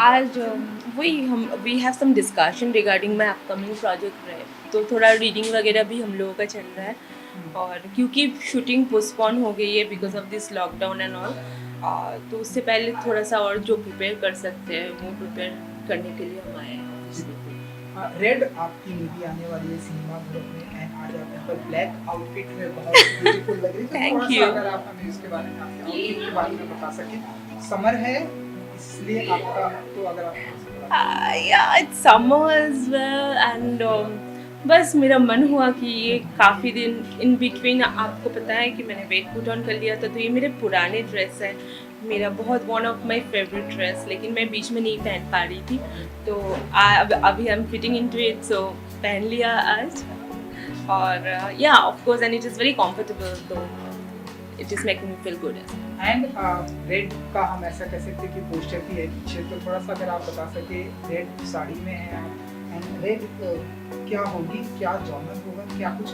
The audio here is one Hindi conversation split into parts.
आज वही हम we have some discussion regarding my upcoming project रहे, तो थोड़ा रीडिंग वगैरह भी हम लोगों का चल रहा है। और क्योंकि शूटिंग पोस्टपोन हो गई है because of this lockdown and all, तो उससे पहले थोड़ा सा और जो प्रिपेयर कर सकते हैं वो प्रिपेयर करने के लिए हम आए हैं। रेड आपकी मूवी आने वाली है सिनेमा घर में एंड आज आप यहाँ पर ब्लैक आउटफिट में बहुत ब्यूटीफुल लग रही है। Thank थोड़ा सा you. अगर आप हमें इसके बारे में आपके आउटफिट के बारे में बता सकें। समर है इसलिए आपका, तो अगर आप Yeah, it's summer as well and बस मेरा मन हुआ कि ये काफ़ी दिन इन बिटवीन, आपको पता है कि मैंने वेट पुट ऑन कर लिया था, तो ये मेरे पुराने ड्रेस है, मेरा बहुत one of my favourite dress, लेकिन मैं बीच में नहीं पहन पा रही थी, तो अभी I am fitting into it, so पहन लिया आज। और या of course and it is very comfortable, तो it is making me feel good. And red का हम ऐसा कह सकते हैं कि पोस्टर भी है पीछे, तो थोड़ा सा अगर आप बता सके, रेड साड़ी में है आप एंड रेड क्या होगी, क्या जॉनर होगा, क्या कुछ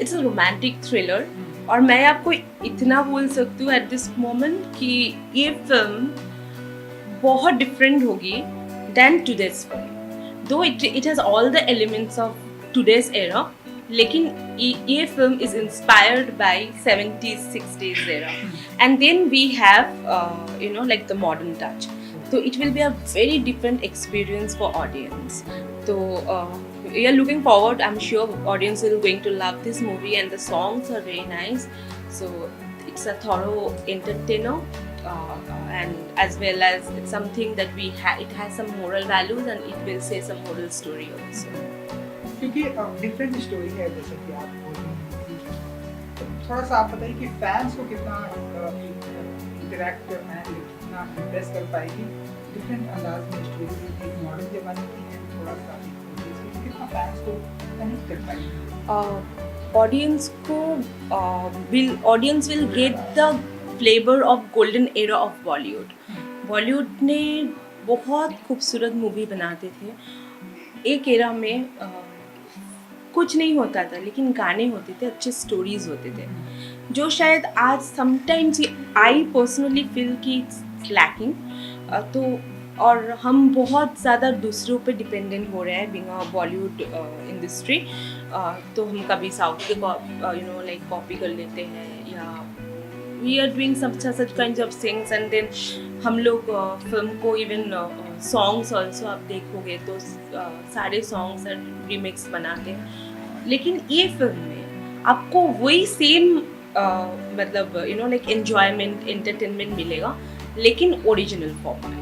इट्स अ रोमांटिक थ्रिलर, और मैं आपको इतना बोल सकती हूँ एट दिस मोमेंट कि ये फिल्म बहुत डिफरेंट होगी than today's film, though it has all the elements of today's era, लेकिन ये film is inspired by 70s 60s era, and then we have you know like the modern touch, तो it will be a very different experience for audience. So we are looking forward. I'm sure audience will going to love this movie, and the songs are very nice. So it's a thorough entertainer, and as well as it's something that it has some moral values, and it will say some moral story also. क्योंकि डिफरेंट स्टोरी है जैसे कि आप बोल रहे हैं, तो थोड़ा सा आप बताइए कि फैंस को कितना इंटरेक्ट करना है, कितना इम्प्रेस कर पाएगी डिफरेंट अंदाज में स्टोरी, एक मॉडर्न जमाने की है, थोड़ा सा कितना फैंस को कनेक्ट कर पाएगी। Audience will get the flavour of golden era of Bollywood. Bollywood ने बहुत खूबसूरत मूवी बनाते थे, एक एरा में कुछ नहीं होता था, लेकिन गाने होते थे, अच्छे स्टोरीज होते थे, जो शायद आज समटाइम्स आई पर्सनली फील कि इट्स लैकिंग। तो और हम बहुत ज़्यादा दूसरों पे डिपेंडेंट हो रहे हैं बीइंग अ बॉलीवुड इंडस्ट्री, तो हम कभी साउथ के यू नो लाइक कॉपी कर लेते हैं, या we are doing such kind of things, and then हम लोग फिल्म को इवन सॉन्ग्स ऑल्सो आप देखोगे तो सारे सॉन्ग्स रीमिक्स बनाते हैं, लेकिन ये फिल्म में आपको वही सेम मतलब you know like enjoyment entertainment मिलेगा, लेकिन ओरिजिनल फॉर्म में।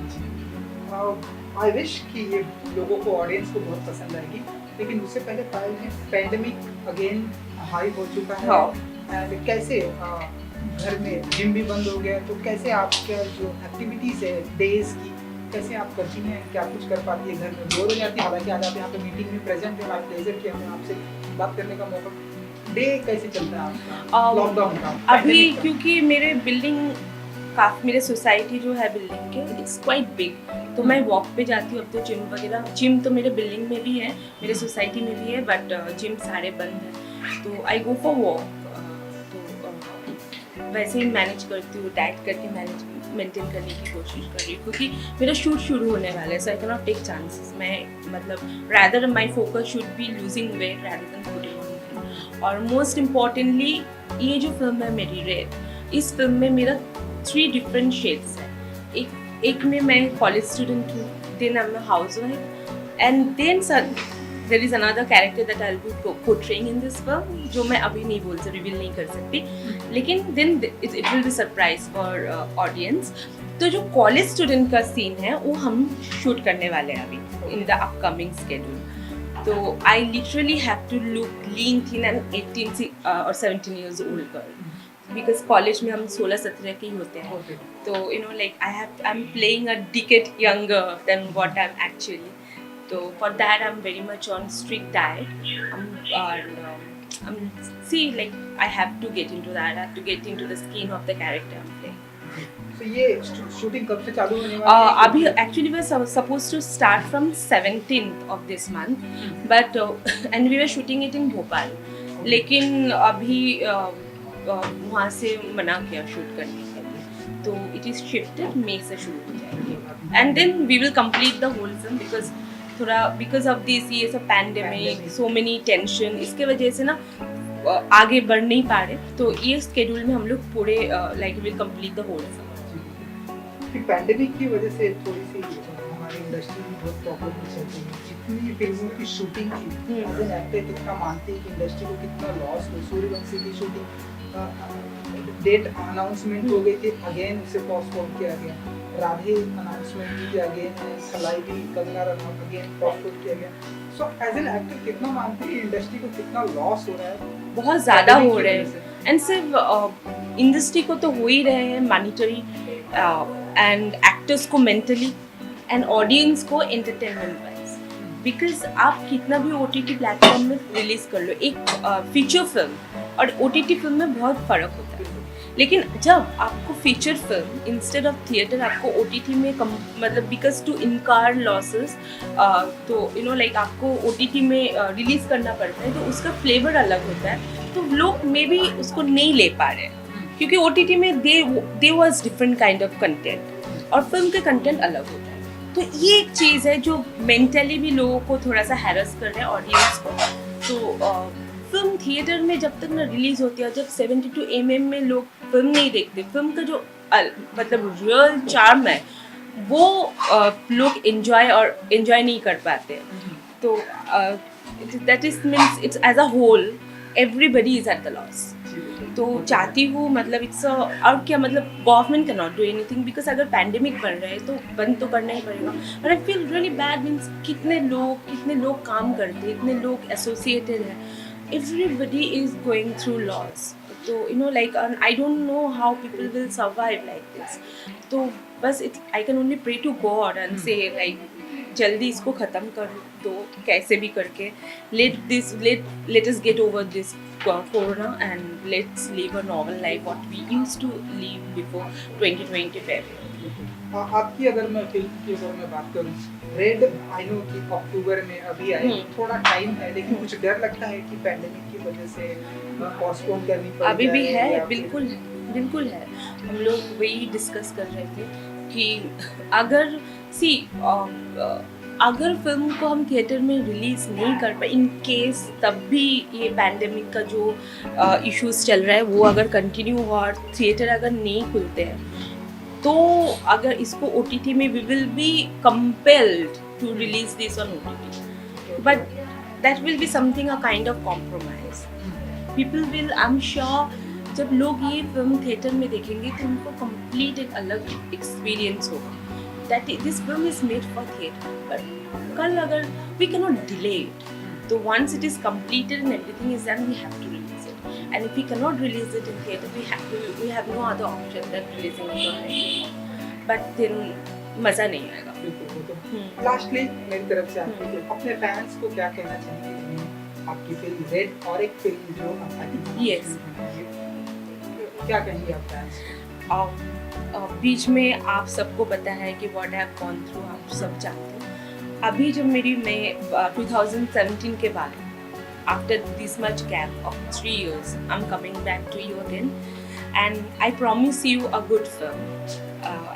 आई विश कि ये लोगों को, ऑडियंस को बहुत पसंद आएगी, लेकिन उससे पहले पैंडेमिक अगेन हाई हो चुका है। एंड कैसे घर में जिम भी बंद हो गया, तो कैसे आपका जो एक्टिविटीज़ है डेज की, कैसे आप करती हैं, क्या कुछ कर पाती है, घर में बोर हो जाती है, हालांकि आज आप यहाँ पे मीटिंग में प्रेजेंट है, माय प्लेजर कि हमें आपसे बात करने का मौका, डे कैसे चलता है आपका लॉकडाउन का? अभी क्योंकि मेरे बिल्डिंग काफ़ी, मेरे सोसाइटी जो है बिल्डिंग के, इट्स क्वाइट बिग, तो मैं वॉक पे जाती हूँ। अब तो जिम वगैरह, जिम तो मेरे बिल्डिंग में भी है, मेरे सोसाइटी में भी है, बट जिम सारे बंद हैं, तो आई गो फॉर वॉक। तो वैसे ही मैनेज करती हूँ, डाइट करके मेंटेन करने की कोशिश कर रही हूँ, क्योंकि मेरा शूट शुरू होने वाला है, so I can not take chances. मैं मतलब rather my focus should be losing weight rather than putting on weight. और मोस्ट इम्पॉर्टेंटली ये जो फिल्म है मेरी रेड, इस फिल्म में मेरा 3 डिफरेंट शेड्स हैं। एक में मैं कॉलेज स्टूडेंट हूँ, then I am a housewife, and then there is another character that I will be portraying in this film, जो मैं अभी नहीं बोल सकती, रिवील नहीं कर सकती, लेकिन then it will be surprise for audience. तो जो कॉलेज स्टूडेंट का सीन है वो हम शूट करने वाले हैं अभी इन द अपकमिंग स्केड्यूल। तो I literally have to look lean thin and 18 और 17 years old girl, because college में हम 16-17 के ही होते हैं, तो you know like I am playing a decade younger than what I am actually. तो for that I am very much on strict diet, see like I have to get into that, I have to get into the skin of the character I'm playing. तो ये शूटिंग कब से चालू होने वाली है? अभी actually we were supposed to start from 17th of this month, but and we were shooting it in Bhopal, लेकिन अभी वहाँ से मना किया शूट करने के लिए, तो इट इज़ शिफ्टेड मे से शुरू हो जाएंगे and then we will complete the whole film because of this ये सब पैंडेमिक सो मेनी टेंशन इसके वजह से ना आगे बढ़ नहीं पा रहे, तो ये स्केड्यूल में हम लोग पूरे like will complete the whole film. Pandemic की वजह से थोड़ी सी हमारी इंडस्ट्री में बहुत प्रॉब्लम चल रही है। जितनी फिल्मों की शूटिंग की एज एन एक्टर कितना मानते हैं कि इंडस्ट्री को कितना लॉस हुआ। सूर्यवंशी की शूटिंग डेट अनाउंसमेंट हो गई थी, अगेन उसे पोस्टपोन किया गया। राधे अनाउंसमेंट की अगेन, सलाई भी, कंगना रनौत अगेन पोस्टपोन किया गया। सो एज एन एक्टर कितना मानते हैं इंडस्ट्री को कितना लॉस हो रहा है? बहुत ज़्यादा हो रहे हैं एंड सिर्फ इंडस्ट्री को तो हो ही रहे हैं मॉनिटरी एंड एक्टर्स को मेंटली एंड ऑडियंस को एंटरटेनमेंट वाइज। बिकॉज आप कितना भी OTT प्लेटफॉर्म में रिलीज कर लो, एक फीचर फिल्म और OTT फिल्म में बहुत फ़र्क होता है। लेकिन जब आपको feature film instead of theatre आपको OTT में मतलब बिकॉज टू इनकार लॉसेस तो यू नो लाइक आपको OTT में रिलीज करना पड़ता है, तो उसका फ्लेवर अलग होता है, तो लोग मे बी उसको नहीं ले पा रहे हैं क्योंकि OTT में they was different kind of content और फिल्म के कंटेंट अलग होता है। तो ये एक चीज़ है जो मेंटली भी लोगों को थोड़ा सा हैरस कर रहा है ऑडियंस को। तो फिल्म थिएटर में जब तक ना रिलीज होती है, जब 72 mm में लोग फिल्म नहीं देखते, फिल्म का जो मतलब रियल चार्म है वो लोग एंजॉय नहीं कर पाते। तो that is means it's as a whole everybody is at the loss. तो चाहती हूँ मतलब और क्या मतलब government can not do anything because अगर पैंडेमिक बढ़ रहा है तो बंद तो करना ही पड़ेगा। और I feel really bad means कितने लोग काम करते हैं, इतने लोग एसोसिएटेड हैं, everybody is going through loss. So you know like I don't know how people will survive like this. तो बस I can only pray to God and say like जल्दी इसको ख़त्म कर दो कैसे भी करके। let us get over this corona and let's live a normal life what we used to live before 2020 आपकी अगर मैं फिल्म की अगर मैं बात करूँ, रेड आई नो कि अक्टूबर में अभी आई, थोड़ा टाइम है, लेकिन कुछ डर लगता है कि पैंडेमिक की वजह से पोस्टपोन करनी पड़ अभी भी है, या बिल्कुल है। हम लोग वही डिस्कस कर रहे थे कि अगर फिल्म को हम थिएटर में रिलीज नहीं कर पाए इन केस, तब भी ये पैंडेमिक का जो इश्यूज चल रहा है वो अगर कंटिन्यू हुआ और थिएटर अगर नहीं खुलते हैं, तो अगर इसको OTT में we will be compelled to release this on OTT, but that will be something a kind of compromise. People will I am sure जब लोग ये फिल्म थिएटर में देखेंगे तो उनको कंप्लीट एक अलग एक्सपीरियंस होगा that this film is made for theatre. But कल अगर we can not delay it, तो once it is completed and everything is done we have to release it. And if we cannot release it in theatre, we have no other option than releasing it on OTT. But then मज़ा नहीं आएगा। लास्टली मेरी तरफ से अपने फैंस को क्या कहना चाहिए? आपकी फिल्म रेड और एक फिल्म जो Yes. क्या कहेंगे आप फैंस? बीच में आप सबको पता है कि what I have gone through, आप सब जानते हैं। अभी जब मैं 2017 के बाद after this much gap of 3 years, I'm coming back to you again, and I promise you a good film,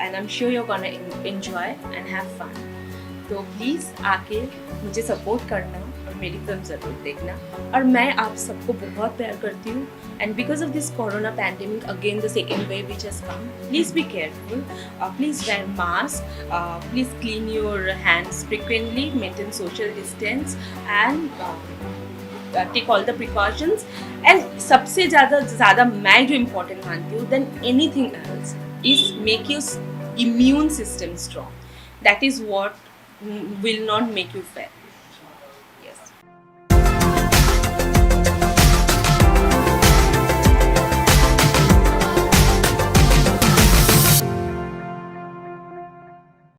and I'm sure you're gonna enjoy and have fun. तो प्लीज़ आके मुझे सपोर्ट करना और मेरी फिल्म ज़रूर देखना। और मैं आप सबको बहुत प्यार करती हूँ। And because of this corona pandemic again the second wave which has come, please be careful, please wear mask, please clean your hands frequently, maintain social distance and take all the precautions. And सबसे ज़्यादा मैं जो important मानती हूँ than anything else is make your immune system strong. That is what will not make you fat.